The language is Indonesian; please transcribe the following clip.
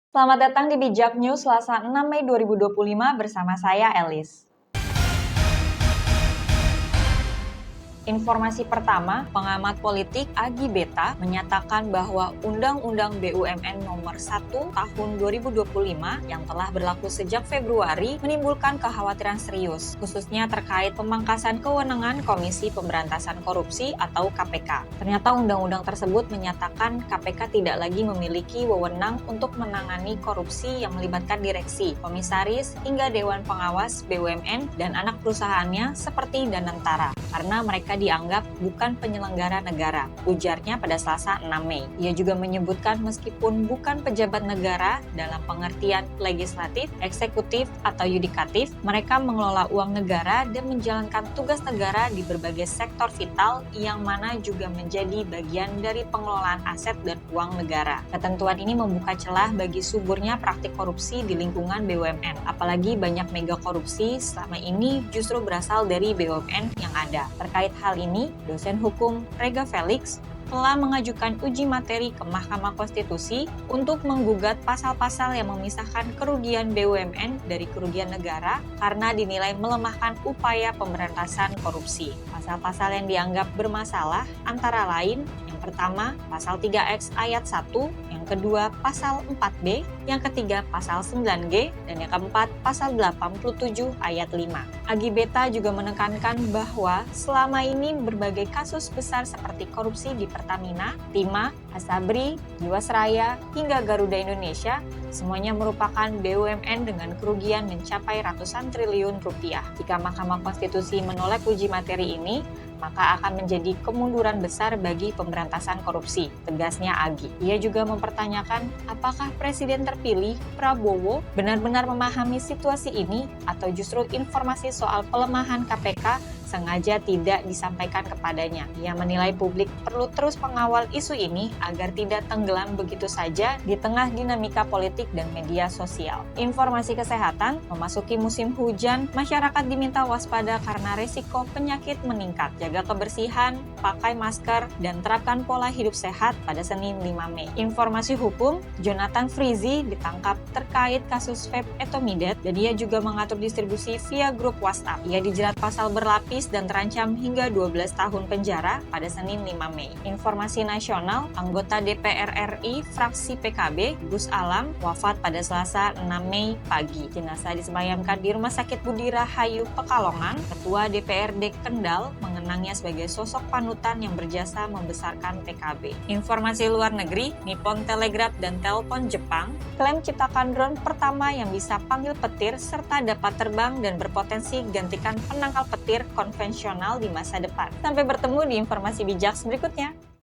Selamat datang di Bijak News Selasa 6 Mei 2025 bersama saya Elis. Informasi pertama, pengamat politik Agi Beta menyatakan bahwa Undang-Undang BUMN Nomor 1 Tahun 2025 yang telah berlaku sejak Februari menimbulkan kekhawatiran serius, khususnya terkait pemangkasan kewenangan Komisi Pemberantasan Korupsi atau KPK. Ternyata undang-undang tersebut menyatakan KPK tidak lagi memiliki wewenang untuk menangani korupsi yang melibatkan direksi, komisaris, hingga Dewan Pengawas BUMN dan anak perusahaannya seperti Danantara, karena mereka dianggap bukan penyelenggara negara, ujarnya pada Selasa 6 Mei. Ia juga menyebutkan meskipun bukan pejabat negara dalam pengertian legislatif, eksekutif, atau yudikatif, mereka mengelola uang negara dan menjalankan tugas negara di berbagai sektor vital yang mana juga menjadi bagian dari pengelolaan aset dan uang negara. Ketentuan ini membuka celah bagi suburnya praktik korupsi di lingkungan BUMN. Apalagi banyak mega korupsi selama ini justru berasal dari BUMN yang ada. Terkait hal ini, dosen hukum Rega Felix telah mengajukan uji materi ke Mahkamah Konstitusi untuk menggugat pasal-pasal yang memisahkan kerugian BUMN dari kerugian negara karena dinilai melemahkan upaya pemberantasan korupsi. Pasal-pasal yang dianggap bermasalah antara lain, yang pertama, pasal 3X ayat 1, yang kedua, pasal 4B, yang ketiga, pasal 9G, dan yang keempat, pasal 87 ayat 5. Agi Beta juga menekankan bahwa selama ini berbagai kasus besar seperti korupsi di Pertamina, Timah, Asabri, Jiwasraya, hingga Garuda Indonesia, semuanya merupakan BUMN dengan kerugian mencapai ratusan triliun rupiah. Jika Mahkamah Konstitusi menolak uji materi ini, maka akan menjadi kemunduran besar bagi pemberantasan korupsi, tegasnya Agi. Ia juga mempertanyakan apakah Presiden terpilih Prabowo benar-benar memahami situasi ini atau justru informasi soal pelemahan KPK sengaja tidak disampaikan kepadanya. Ia menilai publik perlu terus mengawal isu ini agar tidak tenggelam begitu saja di tengah dinamika politik dan media sosial. Informasi kesehatan, memasuki musim hujan, masyarakat diminta waspada karena risiko penyakit meningkat. Jaga kebersihan, pakai masker, dan terapkan pola hidup sehat pada Senin 5 Mei. Informasi hukum, Jonathan Frizzy ditangkap terkait kasus vape Etomidat dan dia juga mengatur distribusi via grup WhatsApp. Ia dijerat pasal berlapis dan terancam hingga 12 tahun penjara pada Senin 5 Mei. Informasi nasional, anggota DPR RI fraksi PKB, Gus Alam, wafat pada Selasa 6 Mei pagi. Jenazah disemayamkan di Rumah Sakit Budi Rahayu Pekalongan. Ketua DPRD Kendal mengenangnya sebagai sosok panutan yang berjasa membesarkan PKB. Informasi luar negeri, Nippon Telegraph dan Telpon Jepang klaim ciptakan drone pertama yang bisa panggil petir serta dapat terbang dan berpotensi gantikan penangkal petir konvensional di masa depan. Sampai bertemu di informasi bijak berikutnya.